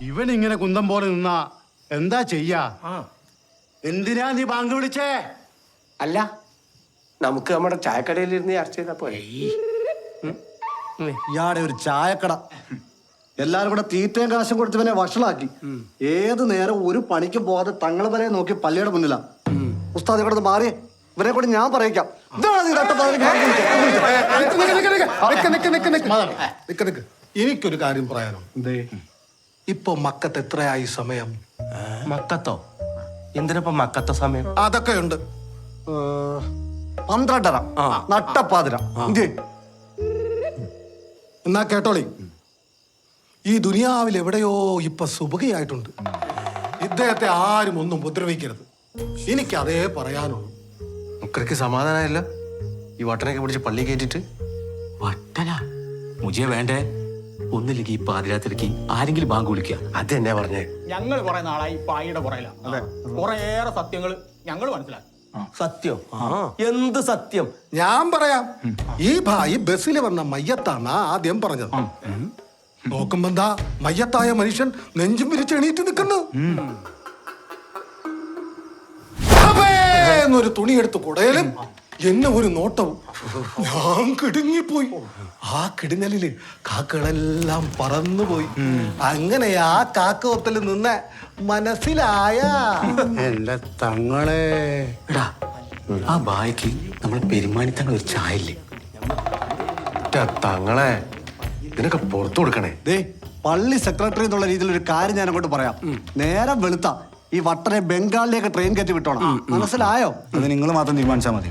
ഇവൻ ഇങ്ങനെ കുന്തം പോലെ നിന്നാ എന്താ ചെയ്യാ? എന്തിനാ നീ ബാങ്ക് വിളിച്ചേ? അല്ല, നമുക്ക് നമ്മുടെ ചായക്കടയിൽ ഇരുന്ന് ചർച്ച ചെയ്താ പോലെ. ഇയാടെ ഒരു ചായക്കട, എല്ലാരും കൂടെ തീറ്റയും കാശും കൊടുത്തവനെ വഷളാക്കി. ഏത് നേരം ഒരു പണിക്കും പോകാതെ തങ്ങളെ വരെ നോക്കി പള്ളിയുടെ മുന്നിലാ. ഉസ്താദ് ഇവിടെ മാറി, ഇവരെ കൂടെ ഞാൻ പറയിക്കാം. എനിക്കൊരു കാര്യം പറയാനോ. ഇപ്പൊ മക്കത്ത് എത്രയായി സമയം? മക്കത്തോ? എന്തിനപ്പോ മക്കത്ത സമയം? അതൊക്കെ ഉണ്ട്. 12:30 നട്ടപ്പാതിര. എന്നാ കേട്ടോളി, ഈ ദുനിയാവിൽ എവിടെയോ ഇപ്പൊ സുബഹിയായിട്ടുണ്ട്. ഇദ്ദേഹത്തെ ആരും ഒന്നും ഉപദ്രവിക്കരുത്. എനിക്ക് അതേ പറയാനുള്ളൂ. മുക്കരക്ക് സമാധാനമല്ല ഈ വട്ടനൊക്കെ പിടിച്ച് പള്ളി കയറ്റിട്ട്. വട്ടന മുജിയ വേണ്ടേ? ഒന്നില്ലെങ്കിൽ ഈ പാതിരാത്രിക്ക് ആരെങ്കിലും ബാങ്ക് വിളിക്കുക. അത് തന്നെ പറഞ്ഞേ. ഞങ്ങൾ കുറെ നാളായി പായിയുടെ പുറയിലാണ്. കുറേയേറെ സത്യങ്ങൾ ഞങ്ങൾ മനസ്സിലാക്കി. സത്യം? എന്ത് സത്യം? ഞാൻ പറയാം. ഈ ഭായി ബസ്സിൽ വന്ന മയ്യത്താണ് ആദ്യം പറഞ്ഞത്. നോക്കുമ്പോ എന്താ മയ്യത്തായ മനുഷ്യൻ നെഞ്ചും വിരിച്ച് എണീറ്റ് നിൽക്കുന്നു. എന്നൊരു തുണി എടുത്ത് കുടയലും എന്നെ ഒരു നോട്ടവും. ഞാൻ കിടുങ്ങിപ്പോയി. ആ കിടുങ്ങലില് കാക്കകളെല്ലാം പറന്നുപോയി. അങ്ങനെ ആ കാക്കവത്തിൽ നിന്ന് മനസ്സിലായ എന്റെ തങ്ങളെ. എടാ, ആ ബായിക്ക് നമ്മൾ പെരുമാനിത്തങ്ങൾ ഒരു ചായ ഇല്ലേ? തങ്ങളെ ഇതിനൊക്കെ പുറത്തു കൊടുക്കണേ. പള്ളി സെക്രട്ടറി എന്നുള്ള രീതിയിൽ ഒരു കാര്യം ഞാൻ അങ്ങോട്ട് പറയാം. നേരം വെളുത്ത ഈ വട്ടനെ ബംഗാളിലേക്ക് ട്രെയിൻ കയറ്റി വിട്ടോണം. മനസ്സിലായോ? അത് നിങ്ങൾ മാത്രം തീരുമാനിച്ചാൽ മതി.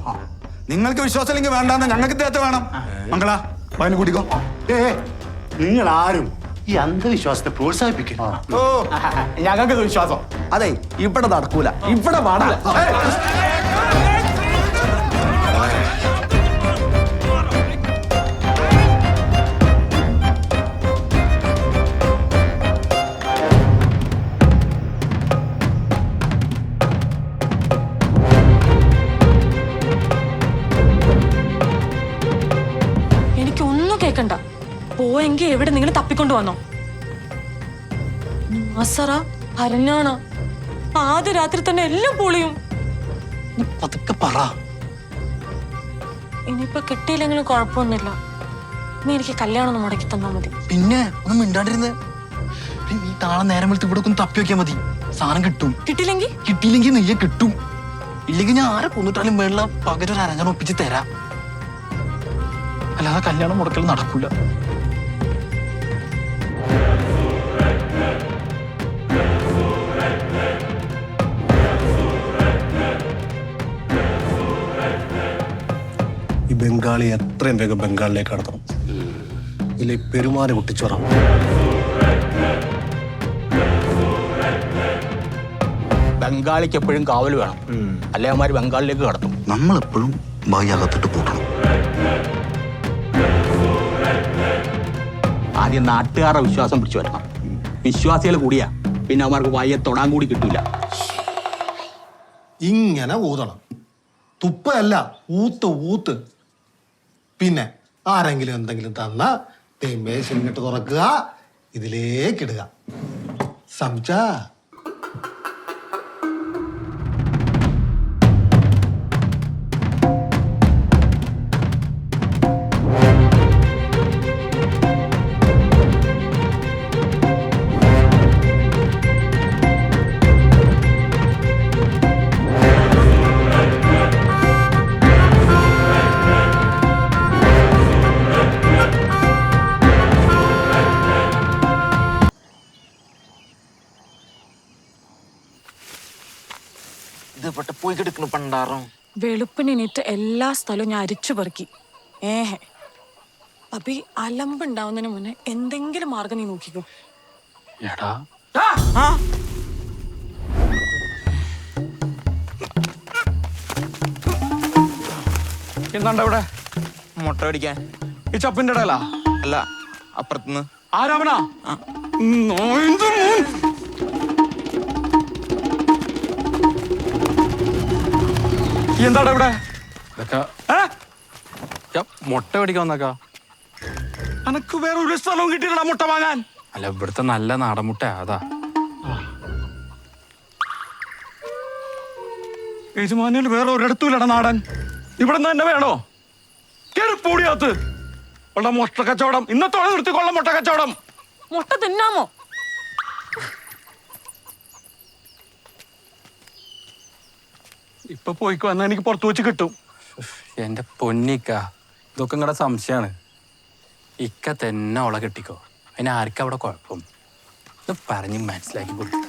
നിങ്ങൾക്ക് വിശ്വാസമില്ലെങ്കിൽ വേണ്ടാന്ന് ഞങ്ങൾക്ക് ഇദ്ദേഹത്തെ വേണം. മംഗള പതിന് കൂട്ടിക്കോ. നിങ്ങൾ ആരും ഈ അന്ധവിശ്വാസത്തെ പ്രോത്സാഹിപ്പിക്കണം. ഞങ്ങൾക്ക് വിശ്വാസം. അതെ, ഇവിടെ നടക്കൂല, ഇവിടെ പാടില്ല. കേക്കണ്ട, പോയെങ്കിൽ എവിടെ നിങ്ങൾ തപ്പിക്കൊണ്ടു വന്നോ? ഭരണാണ് ആദ്യ രാത്രി തന്നെ എല്ലാം പൊളിയും. പതുക്കെ പറ. ഇനിയിപ്പൊ കിട്ടിയില്ലെങ്കിലും കുഴപ്പമൊന്നുമില്ല. നീ എനിക്ക് കല്യാണം ഒന്ന് മുടക്കി തന്നാ മതി. പിന്നെ ഒന്നും മിണ്ടാണ്ടിരുന്ന് നീ താഴെ നേരം വെളുത്ത് ഇവിടെ ഒന്ന് തപ്പി വെക്കാൻ മതി. സാധനം കിട്ടും. കിട്ടിയില്ലെങ്കിൽ നെയ്യെ കിട്ടും. ഇല്ലെങ്കിൽ ഞാൻ ആരെ കൊന്നിട്ടാലും വേണ്ട പകരം ഒരു അരഞ്ഞാണ് ഒപ്പിച്ച് തരാം. അല്ലാതെ കല്യാണം മുടക്കൽ നടക്കൂല. ഈ ബംഗാളി എത്രയും വേഗം ബംഗാളിലേക്ക് കടത്തണം. ഇതിലെ പെരുമാറി കുട്ടിച്ചോറാം. ബംഗാളിക്ക് എപ്പോഴും കാവൽ വേണം, അല്ലെ അവന്മാര് ബംഗാളിലേക്ക് കടത്തും. നമ്മളെപ്പോഴും ബായി അകത്തിട്ട് പൂട്ടണം. ആദ്യം നാട്ടുകാരുടെ വിശ്വാസം പിടിച്ചു വരണം. വിശ്വാസികൾ കൂടിയാ പിന്നെ അവന്മാർക്ക് വായെ തൊടാൻ കൂടി കിട്ടൂല. ഇങ്ങനെ ഊതണം. തുപ്പല്ല, ഊത്ത്. പിന്നെ ആരെങ്കിലും എന്തെങ്കിലും തന്ന മേശിട്ട് തുറക്കുക, ഇതിലേക്കിടുക. സംസാ പോയി കിടക്കുന്നു പണ്ടാറോ. വെളുപ്പിനെണീറ്റ് എല്ലാ സ്ഥലവും ഞാൻ അരിച്ചു പെറുക്കി. അപ്പൊ ഈ അലമ്പുണ്ടാവുന്നതിന് മുന്നേ എന്തെങ്കിലും മാർഗം നീ നോക്കിക്കോ. എടാ എന്താണ്ട ഇവിടെ മുട്ട അടിക്കാൻ? ഈ ചപ്പിന്റെ ഇടയിലാ? അല്ല, അപ്പുറത്തുനിന്ന്. ആരാമനാ? എന്താടാ ഇവിടെ? മുട്ട മേടിക്കാൻ വന്നേക്കാ. എനക്ക് വേറെ ഒരു സ്ഥലവും കിട്ടിയില്ലടാ മുട്ട വാങ്ങാൻ. അല്ല ഇവിടുത്തെ നല്ല നാടൻ മുട്ട അതാ. യജമാനിയിൽ വേറെ ഒരിടത്തുമില്ലടാ നാടൻ. ഇവിടെ നിന്ന് തന്നെ വേണോ? കേറിപ്പൂടിയകത്ത് ഉള്ള മുട്ട കച്ചവടം ഇന്നത്തോടെ നിർത്തിക്കൊള്ള മുട്ട കച്ചവടം. മുട്ട തിന്നാമോ? ഇപ്പൊ പോയിക്ക് വന്നാൽ എനിക്ക് പുറത്തു വെച്ച് കിട്ടും. എന്റെ പൊന്നിക്ക, ഇതൊക്കെ നിങ്ങളുടെ സംശയമാണ്. ഇക്ക തന്നെ അവളെ കെട്ടിക്കോ, അതിന് ആർക്കും അവിടെ കുഴപ്പം. ഇത് പറഞ്ഞ് മനസ്സിലാക്കി കൊടുത്തു.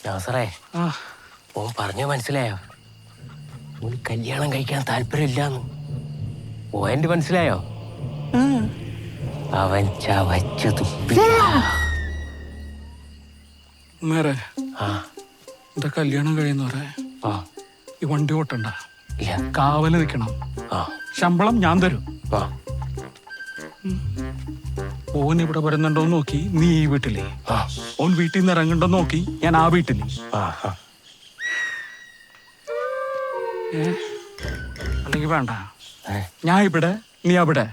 നാസറേ, ഓ പറഞ്ഞ മനസ്സിലായോ? ഓന് കല്യാണം കഴിക്കാൻ താല്പര്യമില്ലാന്ന് പോയിന്റ് മനസ്സിലായോ? അവൻ ചവച്ചു തുപ്പി. നേരെ എന്താ കല്യാണം കഴിയുന്നവരെ ഈ വണ്ടി ഓട്ടണ്ട, കാവല് നിൽക്കണം. ശമ്പളം ഞാൻ തരും. ഓൻ ഇവിടെ വരുന്നുണ്ടോന്ന് നോക്കി നീ ഈ വീട്ടിലേ, ഓൻ വീട്ടിൽ നിന്ന് ഇറങ്ങണ്ടോ നോക്കി ഞാൻ ആ വീട്ടിലേ. അല്ലെങ്കിൽ വേണ്ട, ഞാൻ ഇവിടെ നീ അവിടെ.